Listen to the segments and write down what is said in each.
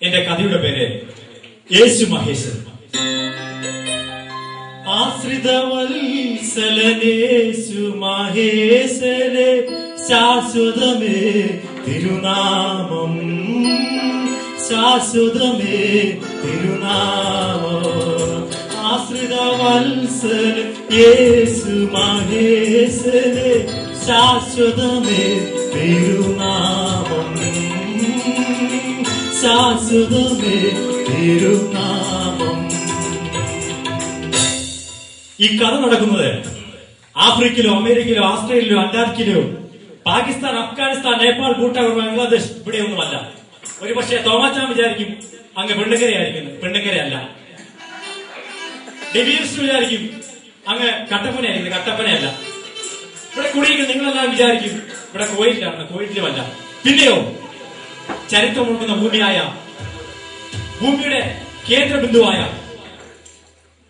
എന്റെ കഥയുടെ പേര് യേശു മഹേശ്വരൻ. ആശ്രിതവത്സലനേശു മഹേശ്വരേ, ശാശ്വതമേ തിരുനാമം, ശാശ്വതമേ തിരുനാമം. ആശ്രിതവത്സല യേശു മഹേശ്വരേ, ശാശ്വതമേ തിരുനാമം, ശാശ്വതമേ തിരുനാമം. ഈ കഥ നടക്കുന്നത് ആഫ്രിക്കയിലോ അമേരിക്കയിലോ ഓസ്ട്രേലിയയിലോ അന്റാർട്ടിക്കയിലോ പാകിസ്ഥാൻ, അഫ്ഗാനിസ്ഥാൻ, നേപ്പാൾ, ഭൂട്ടാൻ, ബംഗ്ലാദേശ് ഇവിടെയൊന്നുമല്ല. ഒരു പക്ഷേ തോമാച്ചാൻ വിചാരിക്കും അങ്ങ് പെണ്ണുകരയായിരിക്കുന്നു. പെണ്ണുകരയല്ല. ഡിവിയൻസ് വിചാരിക്കും അങ്ങ് കട്ടപ്പനയായിരിക്കുന്നു. കട്ടപ്പനയല്ല. ഇവിടെ കുടിയിരിക്കും നിങ്ങളെല്ലാം വിചാരിക്കും ഇവിടെ കുവൈറ്റിലാണ്. കുവൈറ്റിലുമല്ല. പിന്നെയോ ചരിത്രമുള്ള ഭൂമിയായ, ഭൂമിയുടെ കേന്ദ്രബിന്ദുവായ,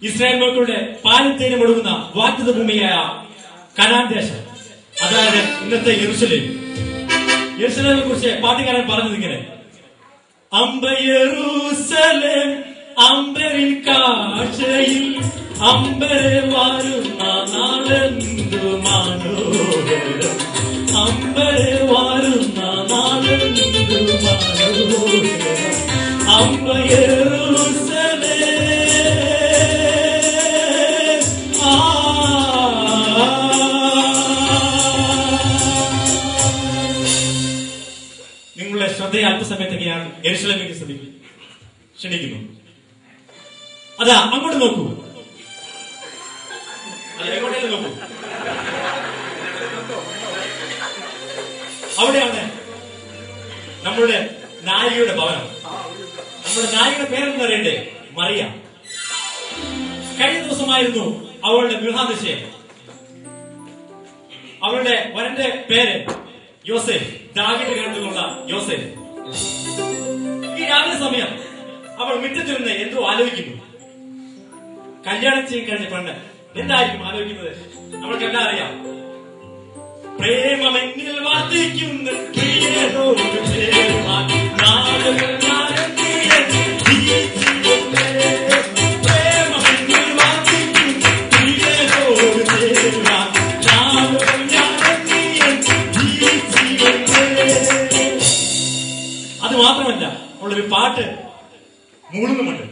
ഇസ്രായേൽ മക്കളുടെ പാലും തേനും ഒഴുകുന്ന വാഗ്ദത്ത ഭൂമിയായ കനാൻ ദേശം, അതായത് ഇന്നത്തെ യെരൂശലേം. യെരൂശലേമിനെ കുറിച്ച് പാട്ടുകാരൻ പറഞ്ഞത് ഇങ്ങനെ: അമ്പ യെരൂശലേം അമ്പരിൻ കാഴ്ചയിൽ, അമ്പരെ വരുന്ന നാളെന്തു മനോഹരം, അമ്പരെ വരുന്ന നാളെന്തു മനോഹരം, അമ്പ യെരൂശലേം. നിങ്ങളുടെ ശ്രദ്ധയെ അല്പസമയത്തേക്ക് ഞാൻ യെരൂശലേമിലേക്ക് ക്ഷണിക്കുന്നു. അതാ അങ്ങോട്ട് നോക്കൂ. അല്ല, എങ്ങോട്ടേലും നോക്കൂ. അവിടെയാണ് നമ്മളുടെ നായികയുടെ ഭവനം. നമ്മുടെ നായികയുടെ പേരെന്ന് അറിയണ്ടേ? മറിയ. കഴിഞ്ഞ ദിവസമായിരുന്നു അവളുടെ വിവാഹനിശ്ചയം. അവളുടെ വരന്റെ പേര് യോസേഫ്, ദാവീദിന്റെ ഗണത്തിലുള്ള യോസേഫ്. ഈ രാവിലെ സമയം അവൾ മുറ്റത്തിരുന്ന് എന്തോ ആലോചിക്കുന്നു. കല്യാണം ചെയ്യും കഴിഞ്ഞ പെണ്ണ് എന്തായിരിക്കും ആലോചിക്കുന്നത്? നമ്മൾക്കെല്ലാം അറിയാം. പ്രേമമെന്നിൽ വർദ്ധിക്കുന്ന പ്രിയനോട് ചേരുവാൻ നാളുകൾ അത് മാത്രമല്ല, അവളൊരു പാട്ട് മൂളുന്നുമുണ്ട്.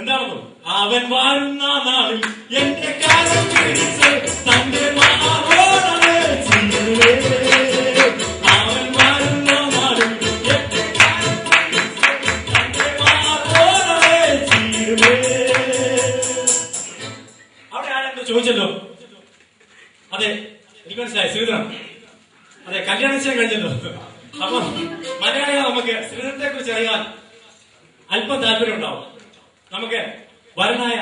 എന്താണെന്നോ? അവൻ വാഴുന്ന നാളിൽ എന്റെ കാലം പിടിച്ച് തന്റെ മാറോടേ ചീരുവേ, അവൻ വാഴുന്ന നാളിൽ എന്റെ കാലം പിടിച്ച് തന്റെ മാറോടേ ചീരുവേ. അവിടെ ആരെന്തോ ചോദിച്ചല്ലോ. അതെ, എനിക്ക് മനസ്സിലായി, ശ്രീധരൻ. അതെ, കല്യാണ നിശ്ചയം കഴിഞ്ഞല്ലോ. അപ്പൊ മലയാളികൾ നമുക്ക് ശ്രീധരത്തെ കുറിച്ച് അറിയാൻ അല്പം താല്പര്യം ഉണ്ടാവും. നമുക്ക് വരനായ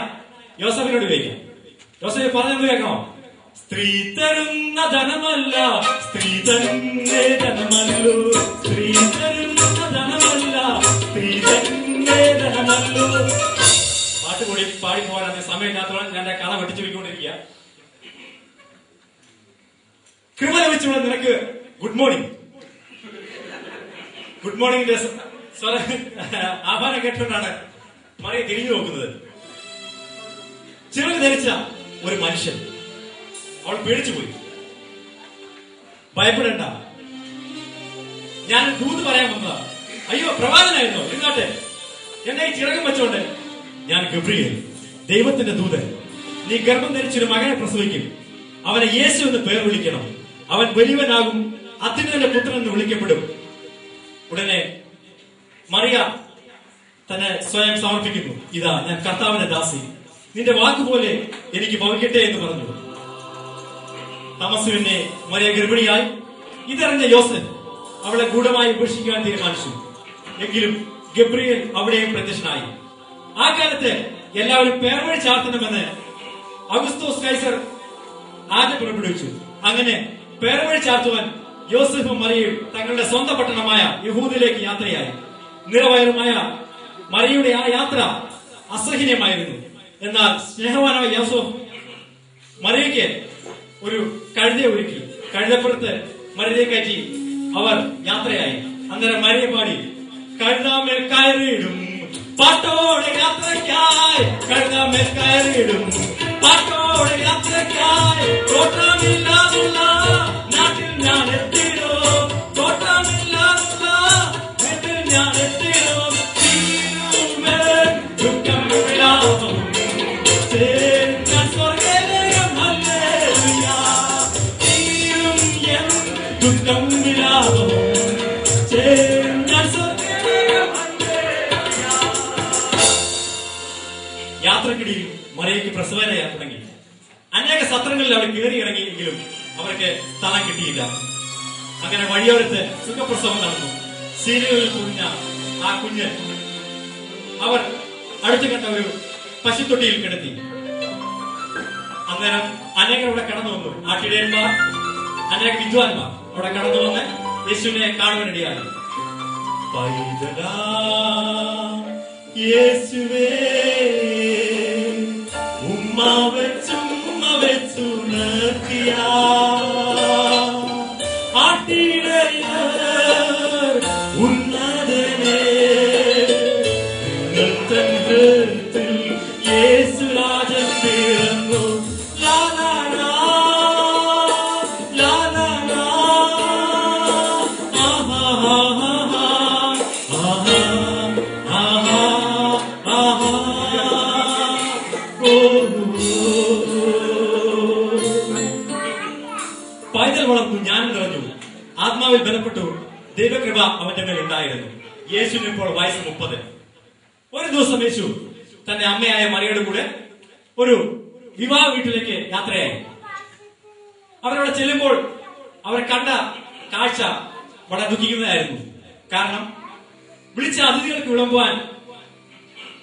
യോസഫിനോട് ചോദിക്കാം. യോസഫ് പറഞ്ഞെന്ന് കേൾക്കണോ? സ്ത്രീ തരുന്ന ധനമല്ല, സ്ത്രീ തന്നെ ധനമല്ലോ, സ്ത്രീ തരുന്ന ധനമല്ല, സ്ത്രീ തന്നെ ധനമല്ലോ. പാട്ടുകൂടി പാടി പോകാൻ സമയമില്ലാത്തവണ്ണം ഞാൻ കഥ വെട്ടിച്ചുകൊണ്ടിരിക്കുക. കൃപ ലഭിച്ചുകൊണ്ട് നിനക്ക് ഗുഡ് മോർണിംഗ്. ഗുഡ് മോർണിംഗിന്റെ ആഹ്വാനം കേട്ടുകൊണ്ടാണ് മറിയ തിരിഞ്ഞു നോക്കുന്നത്. ചിറക് ധരിച്ച ഒരു മനുഷ്യൻ. അവൾ പേടിച്ചുപോയി. ഭയപ്പെടേണ്ട, ഞാൻ ദൂത് പറയാൻ വന്നതാ. അയ്യോ, പ്രവാചകനായിരുന്നോ? ഇരുന്നാട്ടെ. എന്നെ ഈ ചിറകം വെച്ചോണ്ട്. ഞാൻ ഗബ്രിയേൽ, ദൈവത്തിന്റെ ദൂതൻ. നീ ഗർഭം ധരിച്ചൊരു മകനെ പ്രസവിക്കും. അവനെ യേശു എന്ന് പേർ വിളിക്കണം. അവൻ വലിയവനാകും, അത്യുന്നതന്റെ പുത്രൻ എന്ന് വിളിക്കപ്പെടും. ഉടനെ മറിയ തന്നെ സ്വയം സമർപ്പിക്കുന്നു. ഇതാ ഞാൻ കർത്താവിന്റെ ദാസി, നിന്റെ വാക്കുപോലെ എനിക്ക് ഭവിക്കട്ടെ എന്ന് പറഞ്ഞു. തമസുവിനെ മറിയ ഗർഭിണിയായി. ഇതറിഞ്ഞ യോസഫ് അവളെ ഗൂഢമായി ഉപേക്ഷിക്കാൻ തീരുമാനിച്ചു. എങ്കിലും ഗബ്രിയേൽ അവിടെയും പ്രത്യക്ഷനായി. ആ കാലത്ത് എല്ലാവരും പേർവഴി ചാർത്തണമെന്ന് അഗുസ്തോസ് കൈസർ ആജ്ഞ പുറപ്പെടുവിച്ചു. അങ്ങനെ പേർവഴി ചാർത്തുവാൻ യോസഫും മറിയയും തങ്ങളുടെ സ്വന്തം പട്ടണമായ യഹൂദിലേക്ക് യാത്രയായി. നിറവയറുമായ മറിയയുടെ ആ യാത്ര അസഹനീയമായിരുന്നു. എന്നാൽ സ്നേഹവാനായ യോസഫ് മറിയയ്ക്ക് ഒരു കഴുതയെ ഒരുക്കി. കഴുതപ്പുറത്ത് മറിയയെ കയറ്റി അവർ യാത്രയായി. അന്നേരം മരിയ പാടി, കഴുതാമേൽ കയറിയിടും പാട്ടോടെ യാത്രയ്ക്കായി, കഴുതാമേൽ കയറിയിടും പാട്ടോടെ യാത്രയ്ക്കായി, കോട്ടമില്ലാതുള്ള നാട്ടിൽ ഞാൻ എത്തിയിടും, കോട്ടമില്ലാതുള്ള വീട്ടിൽ ഞാൻ എത്തിയിടും, ദുഃഖം വിലാപം ഞാൻ സ്വർഗ്ഗലേഖം ഹല്ലേലൂയ, തീരും എൻ ദുഃഖം വിലാപം ഞാൻ സ്വർഗ്ഗലേഖം ഹല്ലേലൂയ. യാത്രക്കിടയിൽ മറിയയ്ക്ക് പ്രസവവേദന തുടങ്ങി. അനേക സത്രങ്ങളിൽ അവർ കയറി ഇറങ്ങിയെങ്കിലും അവർക്ക് സ്ഥലം കിട്ടിയില്ല. അങ്ങനെ വഴിയോരത്ത് സുഖപ്രസവം നടന്നു. സീലുകളിൽ കുഞ്ഞ ആ കുഞ്ഞ് അവർ അടുത്തു കണ്ട ഒരു പശുത്തൊട്ടിയിൽ കിടത്തി. അന്നേരം അനേകർ അവിടെ കടന്നു വന്നു. ആട്ടിടയന്മാർ, അനേക വിദ്വാൻമാർ അവിടെ കടന്നു വന്ന് യേശുവിനെ കാണുവാനിടയായി. പൈതലാ യേശുവേ ഉമ്മ വെച്ചു നിർത്തിയ ആട്ടിടയർ ഉന്നതനെ യേശുരാജൻ പിറന്നു. പൈതൽ വളർന്നു, ജ്ഞാനം നിറഞ്ഞു, ആത്മാവിൽ ബലപ്പെട്ടു, ദൈവകൃപ അവന്റെ മേൽ ഉണ്ടായിരുന്നു. യേശുവിന് ഇപ്പോൾ വയസ്സ് 30. ഒരു ദിവസം യേശു തന്റെ അമ്മയായ മറിയയുടെ കൂടെ ഒരു വിവാഹ വീട്ടിലേക്ക് യാത്രയായി. അവരവിടെ ചെല്ലുമ്പോൾ അവർ കണ്ട കാഴ്ച വളരെ ദുഃഖിക്കുന്നതായിരുന്നു. കാരണം വിളിച്ച അതിഥികൾക്ക് വിളമ്പുവാൻ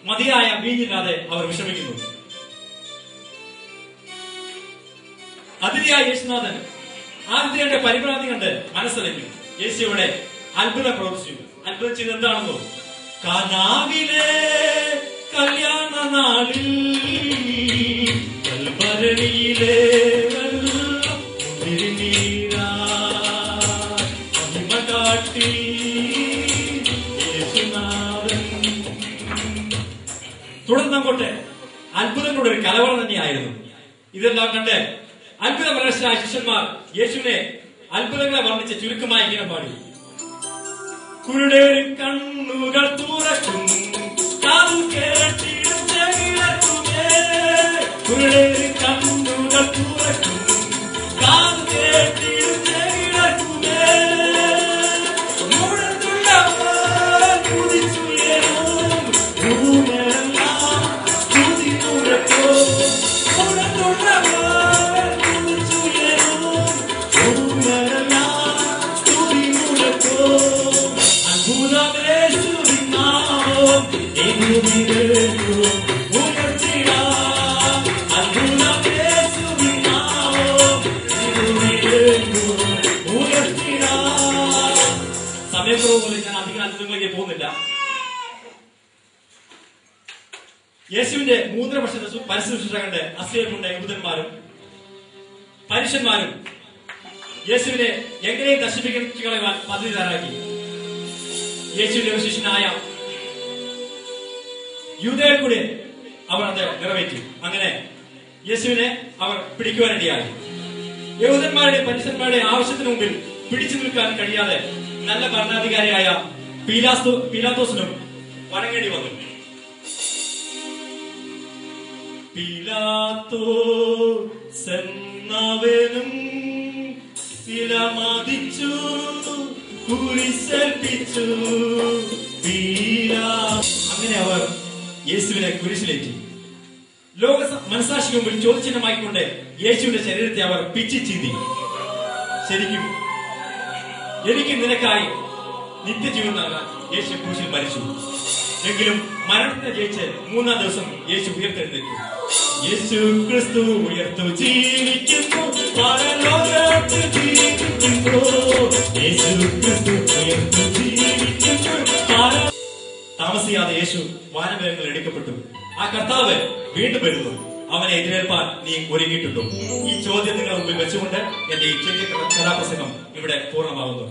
മതിയായ വീഞ്ഞില്ലാതെ അവർ വിഷമിക്കുന്നു. അതിഥിയായ യേശുനാഥൻ ആതിഥിയുടെ പരിഭ്രാന്തി കണ്ട് മനസ്സലിഞ്ഞു. യേശുവിടെ അത്ഭുതം പ്രവർത്തിച്ചു. അത്ഭുതം ചെയ്ത് എന്താണെന്നോ, കാനാവിലെ കല്യാണ നാളിൽ കൽഭരണിയിലെ കാട്ടി യേശുനാഥൻ. തുടർന്നങ്ങോട്ട് അത്ഭുതങ്ങളുടെ ഒരു കലവറ തന്നെയായിരുന്നു. ഇതെല്ലാം കണ്ട് അത്ഭുത പ്രദർശനായ ശിഷ്യന്മാർ യേശുവിനെ അത്ഭുതങ്ങളെ വർണ്ണിച്ച് ചുരുക്കമായി ഇങ്ങനെ പാടി. കുരുടെ കണ്ണുകൾ തുറക്കും, കാതു കേട്ടിടും ചെവിടക്കുമേ, കുരുടെ കണ്ണുകൾ തുറക്കും, കാതു കേട്ടിടും ചെവിടക്കുമേ, മുഴത്തുള്ളവർ കുതിച്ചുയരും, ഭൂമിയെല്ലാം സ്തുതി മുഴക്കും, മുഴത്തുള്ളവർ സമയക്കുറവ് ഞാൻ അധികം അത്ഭുതങ്ങളിലേക്ക് പോകുന്നില്ല. യേശുവിന്റെ 3 വർഷത്തെ പരിശുശ്രൂഷ കണ്ട് അസൂയകൊണ്ട് യഹൂദന്മാരും പരീശന്മാരും യേശുവിനെ എങ്ങനെയും നശിപ്പിച്ചു കളയുവാൻ പദ്ധതി തയ്യാറാക്കി. യേശുവിന്റെ ശിഷ്യനായ യൂദയിൽ കൂടെ അവർ അത് നിറവേറ്റി. അങ്ങനെ യേശുവിനെ അവർ പിടിക്കുവാനിടയായി. യഹൂദന്മാരുടെ പരീശന്മാരുടെ ആവശ്യത്തിന് മുമ്പിൽ പിടിച്ചു നിൽക്കാൻ കഴിയാതെ നല്ല ഭരണാധികാരിയായ പീലാത്തോസിനും വഴങ്ങേണ്ടി വന്നു. പീലാത്തോസെന്നവനും വിലമതിച്ചു കുരിശേൽപ്പിച്ചു. അങ്ങനെ അവർ യേശുവിനെ കുരിശിലേറ്റി. ലോക മനസാക്ഷിക്ക് മുമ്പിൽ ചോദ്യചിഹ്നമായിക്കൊണ്ട് യേശുവിന്റെ ശരീരത്തെ അവർ പിച്ചി ചീന്തി. ശരിക്കും എനിക്കും നിനക്കായി നിത്യജീവൻ നൽകാൻ യേശു ക്രൂശിൽ മരിച്ചു. എങ്കിലും മരണത്തെ ജയിച്ച് 3-ാം ദിവസം യേശു ഉയർത്തെഴുന്നേറ്റു. യേശു ക്രിസ്തു ഉയർത്തു ജീവിക്കുന്നു, പരലോകത്ത് ജീവിക്കുന്നു. യേശു ക്രിസ്തു ഉയർത്തു ജീവിക്കുന്നു. താമസിയാതെ യേശു വാനമേഘങ്ങളിൽ എടുക്കപ്പെട്ടു. ആ കർത്താവ് വീണ്ടും വരുന്നു. അവനെ എതിരേൽപ്പാൻ നീ ഒരുങ്ങിയിട്ടുണ്ടോ? ഈ ചോദ്യം നിങ്ങളുടെ മുമ്പിൽ വെച്ചുകൊണ്ട് എന്റെ ഈ ചെറിയ കഥാപ്രസംഗം ഇവിടെ പൂർണ്ണമാകുന്നു.